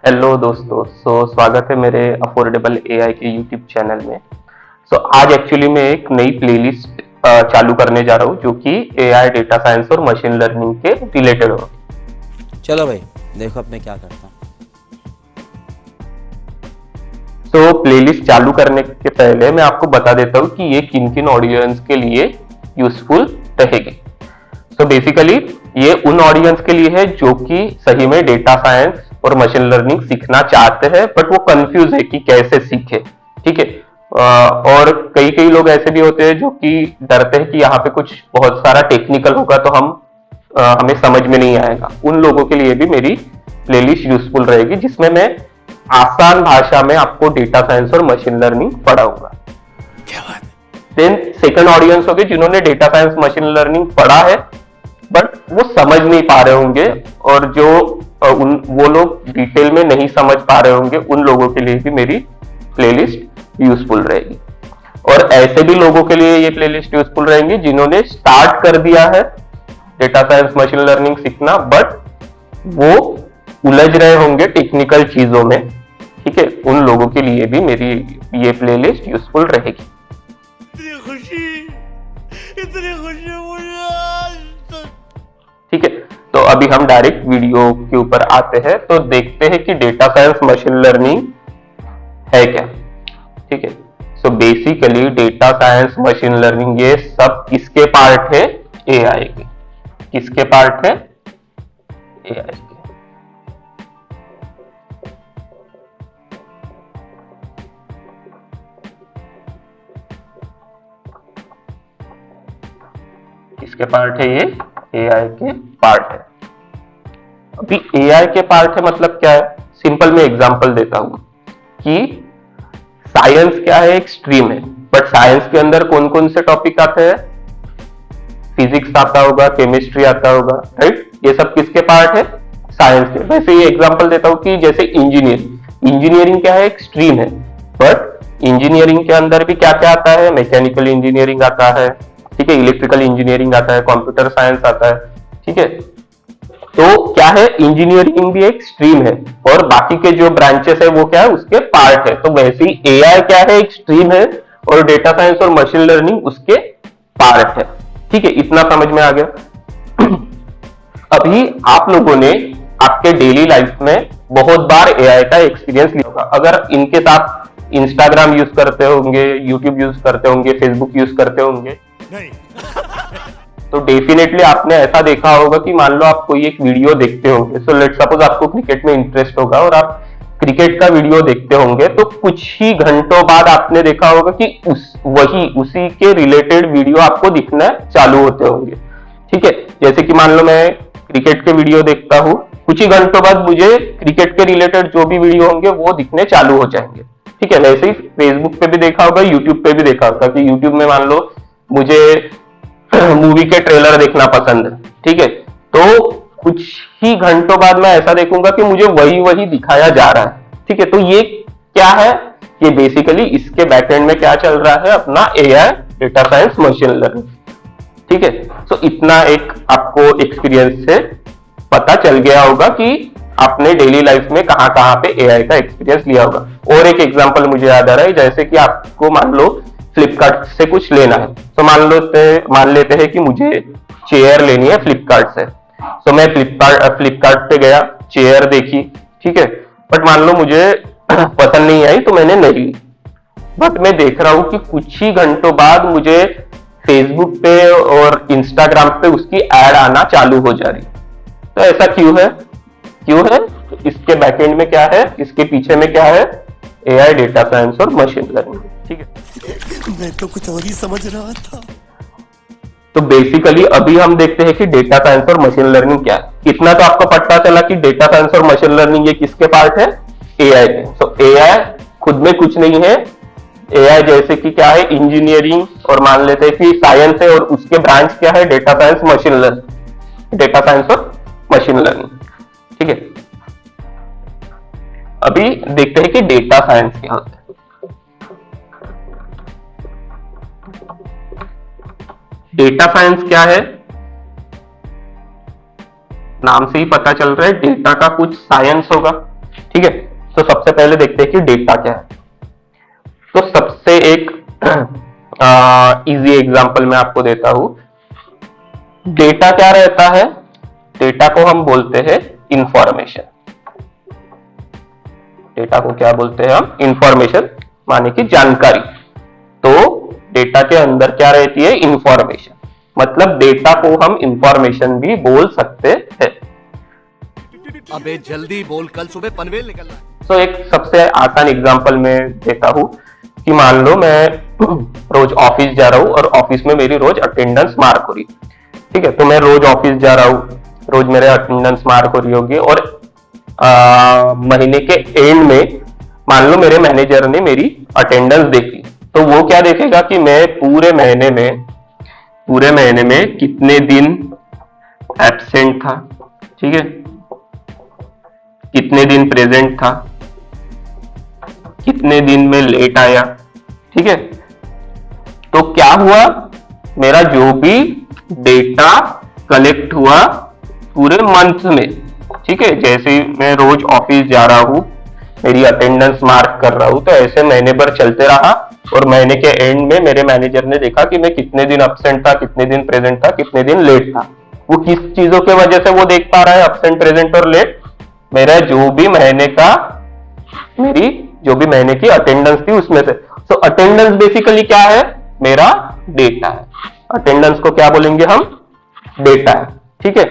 Hello दोस्तों। स्वागत है मेरे अफोर्डेबल एआई के यूट्यूब चैनल में। आज एक्चुअली मैं एक नई प्लेलिस्ट चालू करने जा रहा हूँ जो कि एआई, डेटा साइंस और मशीन लर्निंग के रिलेटेड हो। चलो भाई, देखो अब मैं क्या करता हूँ। प्लेलिस्ट चालू करने के पहले मैं आपको बता देता हूँ कि ये किन किन ऑडियंस के लिए यूजफुल रहेगी। बेसिकली ये उन ऑडियंस के लिए है जो कि सही में डेटा साइंस और मशीन लर्निंग सीखना चाहते हैं बट वो कंफ्यूज है कि कैसे सीखे। ठीक है। और कई कई लोग ऐसे भी होते हैं जो कि डरते हैं कि यहाँ पे कुछ बहुत सारा टेक्निकल होगा तो हमें समझ में नहीं आएगा। उन लोगों के लिए भी मेरी प्लेलिस्ट यूजफुल रहेगी जिसमें मैं आसान भाषा में आपको डेटा साइंस और मशीन लर्निंग पढ़ाऊंगा। देन सेकंड ऑडियंस होगी जिन्होंने डेटा साइंस मशीन लर्निंग पढ़ा है बट वो समझ नहीं पा रहे होंगे, और जो वो लोग डिटेल में नहीं समझ पा रहे होंगे, उन लोगों के लिए भी मेरी प्लेलिस्ट यूजफुल रहेगी। और ऐसे भी लोगों के लिए ये प्लेलिस्ट यूजफुल रहेंगी जिन्होंने स्टार्ट कर दिया है डेटा साइंस मशीन लर्निंग सीखना बट वो उलझ रहे होंगे टेक्निकल चीजों में। ठीक है, उन लोगों के लिए भी मेरी ये प्लेलिस्ट यूजफुल रहेगी। इतनी खुशी मुझे आज तक। ठीक है, तो अभी हम डायरेक्ट वीडियो के ऊपर आते हैं तो देखते हैं कि डेटा साइंस मशीन लर्निंग है क्या। ठीक है, basically data science machine learning ये सब किसके पार्ट है? एआई के। किसके पार्ट है? एआई के। किसके पार्ट है? ये एआई के पार्ट है। अभी एआई के पार्ट है मतलब क्या है? सिंपल में एग्जांपल देता हूं कि साइंस क्या है? एक स्ट्रीम है, बट साइंस के अंदर कौन कौन से टॉपिक आते हैं? फिजिक्स आता होगा, केमिस्ट्री आता होगा, राइट? ये सब किसके पार्ट है? साइंस के। वैसे ये एग्जांपल देता हूं कि जैसे इंजीनियरिंग क्या है? एक स्ट्रीम है, बट इंजीनियरिंग के अंदर भी क्या क्या आता है? मैकेनिकल इंजीनियरिंग आता है, ठीक है, इलेक्ट्रिकल इंजीनियरिंग आता है, कंप्यूटर साइंस आता है। ठीक है, तो क्या है? इंजीनियरिंग भी एक स्ट्रीम है और बाकी के जो ब्रांचेस है वो क्या है? उसके पार्ट है। तो वैसे ही एआई क्या है? एक स्ट्रीम है और डेटा साइंस और मशीन लर्निंग उसके पार्ट है। ठीक है, इतना समझ में आ गया। अभी आप लोगों ने आपके डेली लाइफ में बहुत बार एआई का एक्सपीरियंस लिया होगा। अगर इनके साथ इंस्टाग्राम यूज करते होंगे, यूट्यूब यूज करते होंगे, फेसबुक यूज करते होंगे नहीं। तो डेफिनेटली आपने ऐसा देखा होगा कि मान लो आप कोई एक वीडियो देखते होंगे। सो लेट सपोज आपको क्रिकेट में इंटरेस्ट होगा और आप क्रिकेट का वीडियो देखते होंगे, तो कुछ ही घंटों बाद आपने देखा होगा कि उसी के रिलेटेड वीडियो आपको दिखना चालू होते होंगे। ठीक है, जैसे कि मान लो मैं क्रिकेट के वीडियो देखता हूँ, कुछ ही घंटों बाद मुझे क्रिकेट के रिलेटेड जो भी वीडियो होंगे वो दिखने चालू हो जाएंगे। ठीक है, वैसे ही फेसबुक पे भी देखा होगा, यूट्यूब पे भी देखा होगा कि यूट्यूब में मान लो मुझे मूवी के ट्रेलर देखना पसंद है। ठीक है, तो कुछ ही घंटों बाद मैं ऐसा देखूंगा कि मुझे वही वही दिखाया जा रहा है। ठीक है, तो ये क्या है? ये बेसिकली इसके बैकएंड में क्या चल रहा है? अपना AI, data science, machine learning. ठीक है, तो इतना एक आपको एक्सपीरियंस से पता चल गया होगा कि आपने डेली लाइफ में कहां कहां पे एआई का एक्सपीरियंस लिया होगा। और एक एग्जांपल मुझे याद आ रहा है, जैसे कि आपको मान लो फ्लिपकार्ट से कुछ लेना है, तो मान लेते हैं कि मुझे चेयर लेनी है फ्लिपकार्ट से। तो मैं फ्लिपकार्ट पे गया, चेयर देखी, ठीक है, बट मान लो मुझे पसंद नहीं आई तो मैंने नहीं ली। बट मैं देख रहा हूं कि कुछ ही घंटों बाद मुझे फेसबुक पे और इंस्टाग्राम पे उसकी एड आना चालू हो जा रही। तो ऐसा क्यों है? तो इसके बैकएंड में क्या है? इसके पीछे में क्या है? एआई, डेटा साइंस और मशीन लर्निंग। ठीक है, मैं तो कुछ और ही समझ रहा था। तो बेसिकली अभी हम देखते हैं कि डेटा साइंस और मशीन लर्निंग क्या है। इतना तो आपको पता चला कि डेटा साइंस और मशीन लर्निंग ये किसके पार्ट है? एआई के। तो एआई खुद में कुछ नहीं है। एआई जैसे कि क्या है? इंजीनियरिंग, और मान लेते हैं कि साइंस है और उसके ब्रांच क्या है? Data science, machine learning. Data science और मशीन लर्निंग। ठीक है, अभी देखते हैं कि डेटा साइंस क्या होता है। डेटा साइंस क्या है? नाम से ही पता चल रहा है डेटा का कुछ साइंस होगा। ठीक है, तो सबसे पहले देखते हैं कि डेटा क्या है। तो सबसे एक इजी एग्जांपल मैं आपको देता हूं। डेटा क्या रहता है? डेटा को हम बोलते हैं इंफॉर्मेशन। डेटा को क्या बोलते हैं हम? इंफॉर्मेशन, माने कि जानकारी। तो डेटा के अंदर क्या रहती है? इंफॉर्मेशन। मतलब डेटा को हम इंफॉर्मेशन भी बोल सकते हैं। अबे जल्दी बोल, कल सुबह पनवेल निकलना है। तो एक सबसे आसान एग्जांपल मैं देता हूं कि मान लो मैं रोज ऑफिस जा रहा हूं और ऑफिस में मेरी रोज अटेंडेंस मार्क हो रही, ठीक है। तो मैं रोज ऑफिस जा रहा हूं, रोज मेरे अटेंडेंस मार्क हो रही होगी और महीने के एंड में मान लो मेरे मैनेजर ने मेरी अटेंडेंस देखी, तो वो क्या देखेगा कि मैं पूरे महीने में कितने दिन एब्सेंट था, ठीक है, कितने दिन प्रेजेंट था, कितने दिन में लेट आया, ठीक है। तो क्या हुआ? मेरा जो भी डेटा कलेक्ट हुआ पूरे मंथ में, ठीक है, जैसे मैं रोज ऑफिस जा रहा हूं, मेरी अटेंडेंस मार्क कर रहा हूं, तो ऐसे महीने भर चलते रहा और महीने के एंड में मेरे मैनेजर ने देखा कि मैं कितने दिन एब्सेंट था, कितने दिन प्रेजेंट था, कितने दिन लेट था। वो किस चीजों के वजह से वो देख पा रहा है एब्सेंट, प्रेजेंट और लेट? मेरा जो भी महीने की अटेंडेंस थी उसमें से। सो अटेंडेंस बेसिकली क्या है? मेरा डेटा है। अटेंडेंस को क्या बोलेंगे हम? डेटा है, ठीक है।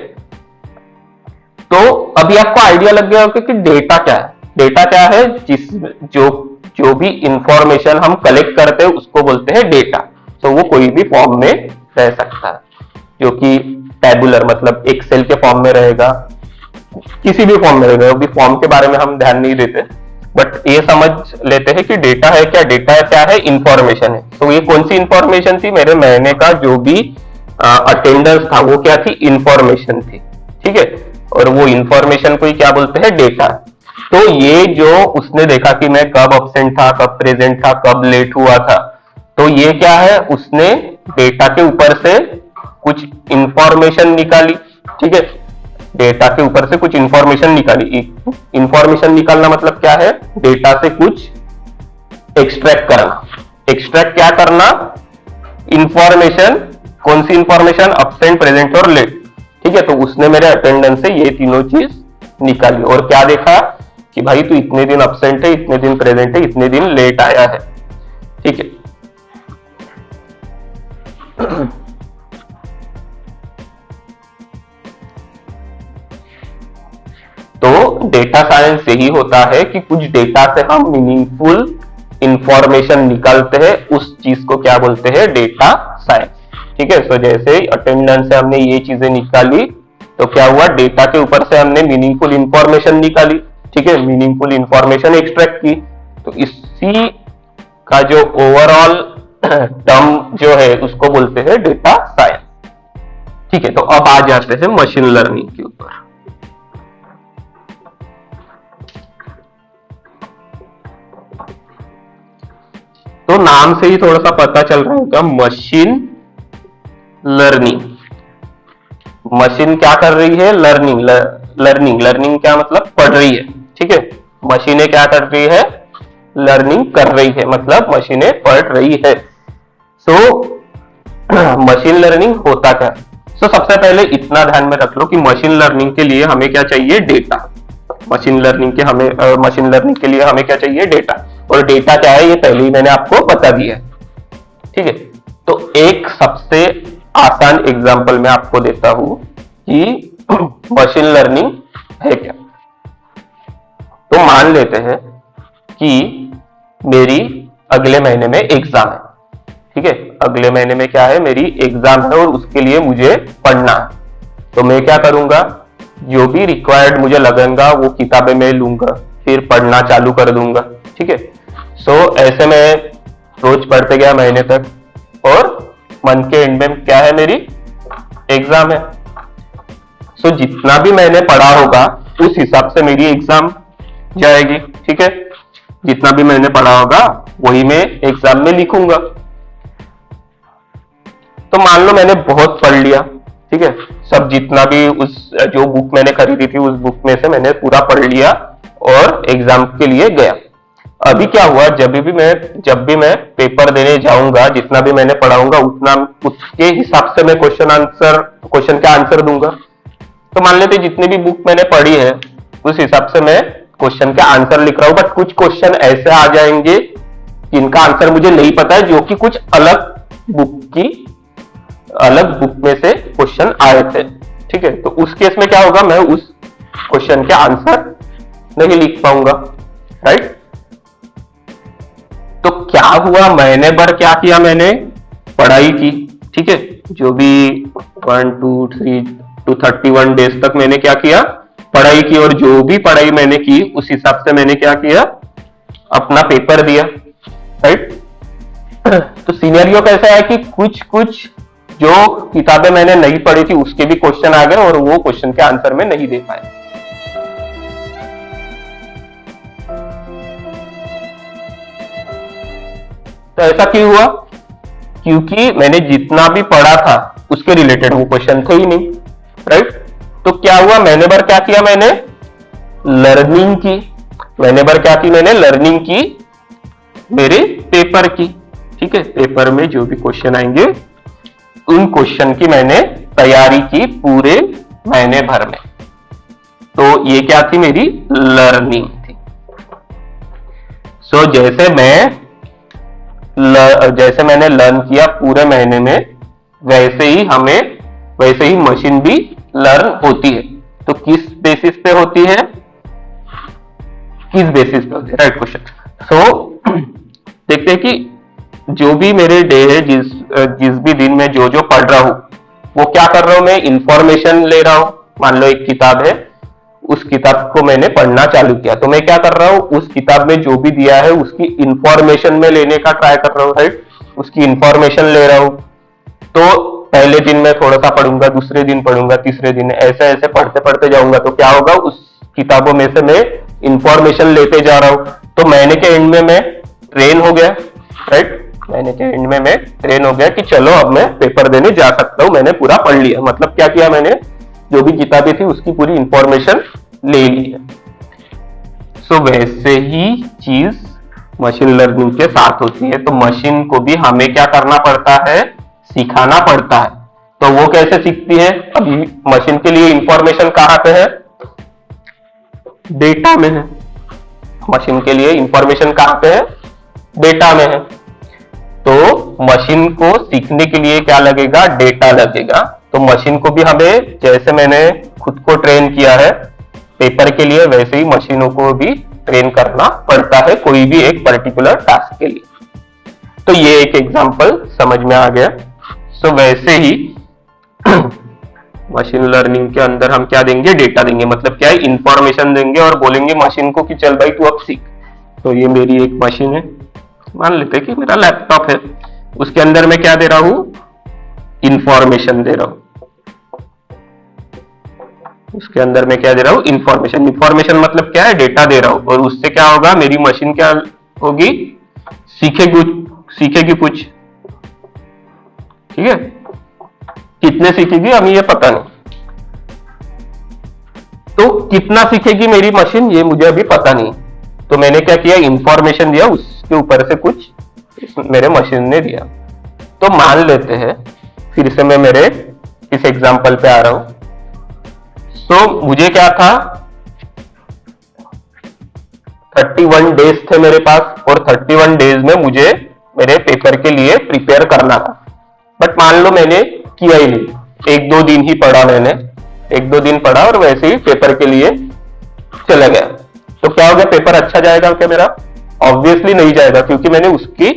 तो अभी आपको आइडिया लग गया होगा कि डेटा क्या है। डेटा क्या है? जो भी इंफॉर्मेशन हम कलेक्ट करते हैं उसको बोलते हैं डेटा। तो वो कोई भी फॉर्म में रह सकता है, जो कि टैबुलर मतलब एक्सेल के फॉर्म में रहेगा, किसी भी फॉर्म में रहेगा। अभी फॉर्म के बारे में हम ध्यान नहीं देते, बट ये समझ लेते हैं कि डेटा है क्या? डेटा क्या है? इंफॉर्मेशन है। तो ये कौन सी इंफॉर्मेशन थी? मेरे महीने का जो भी अटेंडेंस था वो क्या थी? इंफॉर्मेशन थी, ठीक है। और वो इंफॉर्मेशन को ही क्या बोलते हैं? डेटा। तो ये जो उसने देखा कि मैं कब एब्सेंट था, कब प्रेजेंट था, कब लेट हुआ था, तो ये क्या है? उसने डेटा के ऊपर से कुछ इंफॉर्मेशन निकाली, ठीक है। डेटा के ऊपर से कुछ इंफॉर्मेशन निकाली। इंफॉर्मेशन निकालना मतलब क्या है? डेटा से कुछ एक्सट्रैक्ट करना। एक्सट्रैक्ट क्या करना? इंफॉर्मेशन। कौन सी इंफॉर्मेशन? एब्सेंट, प्रेजेंट और लेट, ठीक है। तो उसने मेरे अटेंडेंस से ये तीनों चीज निकाली और क्या देखा कि भाई तू इतने दिन एब्सेंट है, इतने दिन प्रेजेंट है, इतने दिन लेट आया है, ठीक है। तो डेटा साइंस यही होता है कि कुछ डेटा से हम मीनिंगफुल इंफॉर्मेशन निकालते हैं, उस चीज को क्या बोलते हैं? डेटा साइंस, ठीक है। सो जैसे अटेंडेंस से हमने ये चीजें निकाली, तो क्या हुआ? डेटा के ऊपर से हमने मीनिंगफुल इंफॉर्मेशन निकाली, ठीक है, मीनिंगफुल इंफॉर्मेशन एक्सट्रैक्ट की। तो इसी का जो ओवरऑल टर्म जो है उसको बोलते हैं डेटा साइंस, ठीक है। तो अब आ जाते हैं मशीन लर्निंग के ऊपर। तो नाम से ही थोड़ा सा पता चल रहा होगा, मशीन लर्निंग। मशीन क्या कर रही है? लर्निंग क्या मतलब? पढ़ रही है, ठीक है। मशीनें क्या कर रही है? लर्निंग कर रही है, मतलब मशीनें पढ़ रही है। सो मशीन लर्निंग होता क्या? सो सबसे पहले इतना ध्यान में रख लो कि मशीन लर्निंग के लिए हमें क्या चाहिए? डेटा। मशीन लर्निंग के लिए हमें क्या चाहिए? डेटा। और डेटा क्या है ये पहले ही मैंने आपको बता दिया है, ठीक है। तो एक सबसे आसान एग्जांपल मैं आपको देता हूं कि मशीन लर्निंग है क्या। तो मान लेते हैं कि मेरी अगले महीने में एग्जाम है, ठीक है। अगले महीने में क्या है? मेरी एग्जाम है और उसके लिए मुझे पढ़ना है। तो मैं क्या करूंगा? जो भी रिक्वायर्ड मुझे लगेगा वो किताबें मैं लूंगा, फिर पढ़ना चालू कर दूंगा, ठीक है। सो ऐसे में रोज पढ़ते गया महीने तक और मंथ के एंड में क्या है? मेरी एग्जाम है। सो जितना भी मैंने पढ़ा होगा उस हिसाब से मेरी एग्जाम जाएगी, ठीक है। जितना भी मैंने पढ़ा होगा वही मैं एग्जाम में लिखूंगा। तो मान लो मैंने बहुत पढ़ लिया, ठीक है, सब जितना भी जो बुक मैंने खरीदी थी उस बुक में से मैंने पूरा पढ़ लिया और एग्जाम के लिए गया। अभी क्या हुआ, जब भी मैं पेपर देने जाऊंगा, जितना भी मैंने पढ़ाऊंगा उतना उसके हिसाब से मैं क्वेश्चन का आंसर दूंगा। तो मान लेते जितनी भी बुक मैंने पढ़ी है उस हिसाब से मैं क्वेश्चन का आंसर लिख रहा हूं, बट कुछ क्वेश्चन ऐसे आ जाएंगे जिनका आंसर मुझे नहीं पता है, जो कि कुछ अलग बुक में से क्वेश्चन आए थे। ठीक है, तो उस केस में क्या होगा, मैं उस क्वेश्चन के आंसर नहीं लिख पाऊंगा। राइट, तो क्या हुआ, महीने भर क्या किया, मैंने पढ़ाई की। ठीक है, जो भी 1 2 3 to 31 डेज तक मैंने क्या किया, पढ़ाई की, और जो भी पढ़ाई मैंने की उस हिसाब से मैंने क्या किया, अपना पेपर दिया। राइट, तो सिनेरियो कैसा है कि कुछ जो किताबें मैंने नहीं पढ़ी थी उसके भी क्वेश्चन आ गए और वो क्वेश्चन के आंसर में नहीं दे पाए। तो ऐसा क्यों हुआ, क्योंकि मैंने जितना भी पढ़ा था उसके रिलेटेड वो क्वेश्चन थे ही नहीं। राइट, तो क्या हुआ, महीने भर क्या किया, मैंने लर्निंग की। महीने भर क्या की, मैंने लर्निंग की मेरे पेपर की। ठीक है, पेपर में जो भी क्वेश्चन आएंगे उन क्वेश्चन की मैंने तैयारी की पूरे महीने भर में। तो ये क्या थी, मेरी लर्निंग थी। सो जैसे मैंने लर्न किया पूरे महीने में, वैसे ही मशीन भी लर्न होती है। तो किस बेसिस पे होती है, राइट क्वेश्चन। सो देखते हैं कि जो भी मेरे डे है, जिस भी दिन में जो पढ़ रहा हूं वो क्या कर रहा हूं, मैं इंफॉर्मेशन ले रहा हूं। मान लो एक किताब है, उस किताब को मैंने पढ़ना चालू किया, तो मैं क्या कर रहा हूं, उस किताब में जो भी दिया है उसकी इंफॉर्मेशन में लेने का ट्राई कर रहा हूं। राइट, उसकी इंफॉर्मेशन ले रहा हूं। तो पहले दिन में थोड़ा सा पढ़ूंगा, दूसरे दिन पढ़ूंगा, तीसरे दिन ऐसे पढ़ते पढ़ते जाऊंगा। तो क्या होगा, उस किताबों में से मैं इंफॉर्मेशन लेते जा रहा हूं। तो महीने के एंड में मैं ट्रेन हो गया। राइट, महीने के एंड में मैं ट्रेन हो गया कि चलो अब मैं पेपर देने जा सकता हूं, मैंने पूरा पढ़ लिया। मतलब क्या किया, मैंने जो भी किताबें थी उसकी पूरी इंफॉर्मेशन ले ली है। सो वैसे ही चीज मशीन लर्निंग के साथ होती है। तो मशीन को भी हमें क्या करना पड़ता है, सिखाना पड़ता है। तो वो कैसे सीखती है, अभी मशीन के लिए इंफॉर्मेशन कहां पे है, डेटा में है। मशीन के लिए इंफॉर्मेशन कहां पे है, डेटा में है। तो मशीन को सीखने के लिए क्या लगेगा, डेटा लगेगा। तो मशीन को भी हमें, जैसे मैंने खुद को ट्रेन किया है पेपर के लिए, वैसे ही मशीनों को भी ट्रेन करना पड़ता है कोई भी एक पर्टिकुलर टास्क के लिए। तो ये एक एग्जांपल समझ में आ गया। सो वैसे ही मशीन लर्निंग के अंदर हम क्या देंगे, डेटा देंगे। मतलब क्या है, इंफॉर्मेशन देंगे और बोलेंगे मशीन को कि चल भाई तू अब सीख। तो ये मेरी एक मशीन है, मान लेते हैं कि मेरा लैपटॉप है, उसके अंदर मैं क्या दे रहा हूं, इंफॉर्मेशन दे रहा हूं। उसके अंदर मैं क्या दे रहा हूं, इंफॉर्मेशन मतलब क्या है, डेटा दे रहा हूं। और उससे क्या होगा, मेरी मशीन क्या होगी, सीखेगी कुछ। ठीक है, कितने सीखेगी हमें ये पता नहीं। तो कितना सीखेगी मेरी मशीन ये मुझे अभी पता नहीं। तो मैंने क्या किया, इंफॉर्मेशन दिया, उसके ऊपर से कुछ मेरे मशीन ने दिया। तो मान लेते हैं, फिर से मैं मेरे इस एग्जांपल पे आ रहा हूं। तो मुझे क्या था, 31 डेज थे मेरे पास, और 31 डेज में मुझे मेरे पेपर के लिए प्रिपेयर करना था। बट मान लो मैंने किया ही नहीं, 1-2 दिन ही पढ़ा मैंने, 1-2 दिन पढ़ा और वैसे ही पेपर के लिए चला गया। तो क्या हो गया, पेपर अच्छा जाएगा क्या मेरा? ऑब्वियसली नहीं जाएगा, क्योंकि मैंने उसकी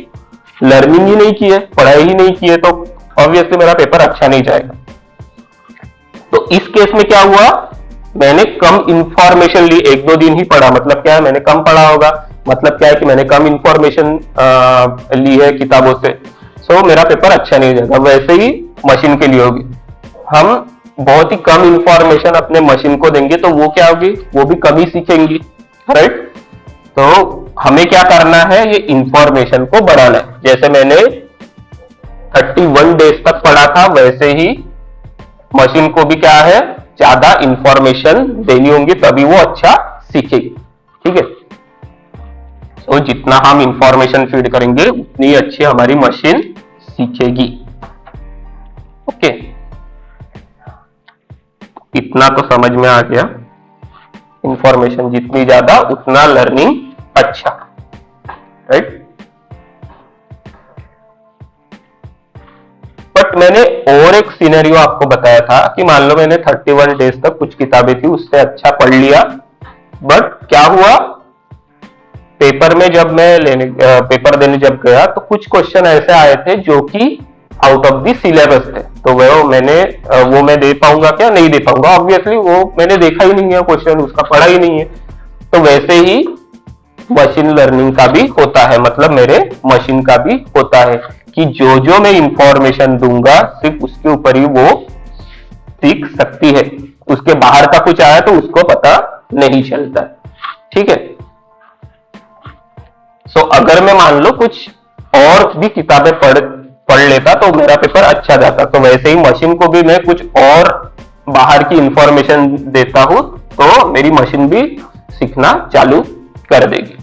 लर्निंग ही नहीं की है, पढ़ाई ही नहीं की है। तो ऑब्वियसली मेरा पेपर अच्छा नहीं जाएगा। तो इस केस में क्या हुआ, मैंने कम इंफॉर्मेशन ली, 1-2 दिन ही पढ़ा। मतलब क्या है, मैंने कम पढ़ा होगा, मतलब क्या है कि मैंने कम इंफॉर्मेशन ली है किताबों से। सो मेरा पेपर अच्छा नहीं जाएगा। वैसे ही मशीन के लिए होगी, हम बहुत ही कम इंफॉर्मेशन अपने मशीन को देंगे तो वो क्या होगी, वो भी कम ही सीखेंगी। राइट, तो हमें क्या करना है, ये इंफॉर्मेशन को बढ़ाना है। जैसे मैंने 31 डेज तक पढ़ा था, वैसे ही मशीन को भी क्या है, ज्यादा इंफॉर्मेशन देनी होंगी, तभी वो अच्छा सीखेगी। ठीक है। तो जितना हम इंफॉर्मेशन फीड करेंगे उतनी अच्छी हमारी मशीन सीखेगी। ओके, इतना तो समझ में आ गया। इंफॉर्मेशन जितनी ज्यादा उतना लर्निंग अच्छा, राइट। बट मैंने और एक सिनेरियो आपको बताया था कि मान लो मैंने 31 डेज तक कुछ किताबें थी उससे अच्छा पढ़ लिया, बट क्या हुआ, पेपर में जब मैं पेपर देने जब गया तो कुछ क्वेश्चन ऐसे आए थे जो कि आउट ऑफ द सिलेबस थे। तो वो मैं दे पाऊंगा क्या, नहीं दे पाऊंगा, ऑब्वियसली वो मैंने देखा ही नहीं है क्वेश्चन, उसका पढ़ा ही नहीं है। तो वैसे ही मशीन लर्निंग का भी होता है, मतलब मेरे मशीन का भी होता है कि जो जो मैं इंफॉर्मेशन दूंगा सिर्फ उसके ऊपर ही वो सीख सकती है, उसके बाहर का कुछ आया तो उसको पता नहीं चलता, ठीक है। सो अगर मैं मान लो कुछ और भी किताबें पढ़ लेता तो मेरा पेपर अच्छा जाता। तो वैसे ही मशीन को भी मैं कुछ और बाहर की इंफॉर्मेशन देता हूं तो मेरी मशीन भी सीखना चालू कर देगी।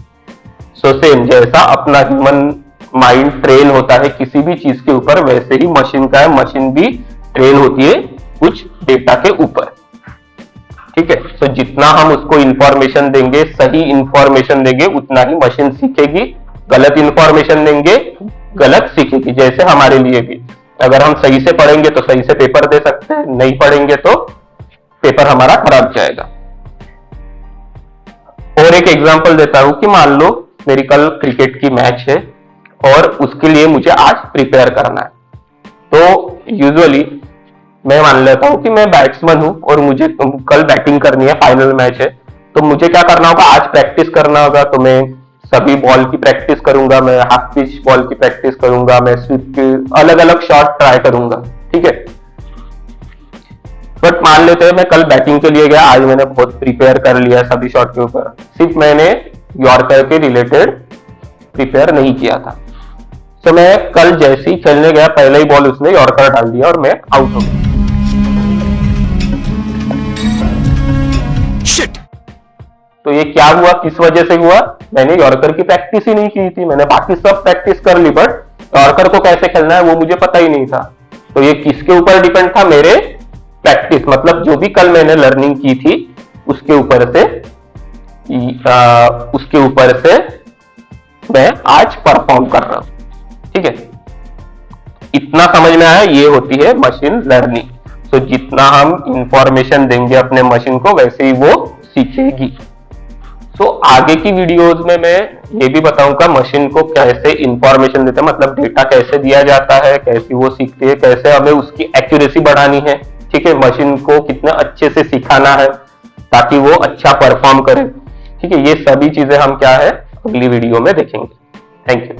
सो सेम जैसा अपना ह्यूमन माइंड ट्रेन होता है किसी भी चीज के ऊपर, वैसे ही मशीन का है, मशीन भी ट्रेन होती है कुछ डेटा के ऊपर, ठीक है। तो जितना हम उसको इंफॉर्मेशन देंगे, सही इंफॉर्मेशन देंगे, उतना ही मशीन सीखेगी। गलत इंफॉर्मेशन देंगे, गलत सीखेगी। जैसे हमारे लिए भी, अगर हम सही से पढ़ेंगे तो सही से पेपर दे सकते हैं, नहीं पढ़ेंगे तो पेपर हमारा खराब जाएगा। और एक एग्जांपल देता हूं कि मान लो मेरी कल क्रिकेट की मैच है और उसके लिए मुझे आज प्रिपेयर करना है। तो यूजुअली मैं मान लेता हूं कि मैं बैट्समैन हूं और मुझे कल बैटिंग करनी है, फाइनल मैच है। तो मुझे क्या करना होगा, आज प्रैक्टिस करना होगा। तो मैं सभी बॉल की प्रैक्टिस करूंगा, मैं हाफ पिच बॉल की प्रैक्टिस करूंगा, मैं स्वीप की अलग अलग शॉट ट्राई करूंगा, ठीक है। बट मान लेते हैं मैं कल बैटिंग के लिए गया, आज मैंने बहुत प्रिपेयर कर लिया सभी शॉट के ऊपर, सिर्फ मैंने यॉर्कर के रिलेटेड प्रिपेयर नहीं किया था। तो मैं कल जैसे ही खेलने गया, पहले ही बॉल उसने यॉर्कर डाल दिया और मैं आउट हो गया। तो ये क्या हुआ, किस वजह से हुआ, मैंने यॉर्कर की प्रैक्टिस ही नहीं की थी। मैंने बाकी सब प्रैक्टिस कर ली, बट यॉर्कर को कैसे खेलना है वो मुझे पता ही नहीं था। तो ये किसके ऊपर डिपेंड था, मेरे प्रैक्टिस, मतलब जो भी कल मैंने लर्निंग की थी उसके ऊपर से मैं आज परफॉर्म कर रहा हूं, ठीक है। इतना समझ में आया, ये होती है मशीन लर्निंग। तो जितना हम इंफॉर्मेशन देंगे अपने मशीन को वैसे ही वो सीखेगी। तो आगे की वीडियोस में मैं ये भी बताऊंगा मशीन को कैसे इंफॉर्मेशन देते हैं, मतलब डेटा कैसे दिया जाता है, कैसे वो सीखती है, कैसे हमें उसकी एक्यूरेसी बढ़ानी है, ठीक है। मशीन को कितने अच्छे से सिखाना है ताकि वो अच्छा परफॉर्म करे, ठीक है। ये सभी चीजें हम क्या है अगली वीडियो में देखेंगे। Thank you.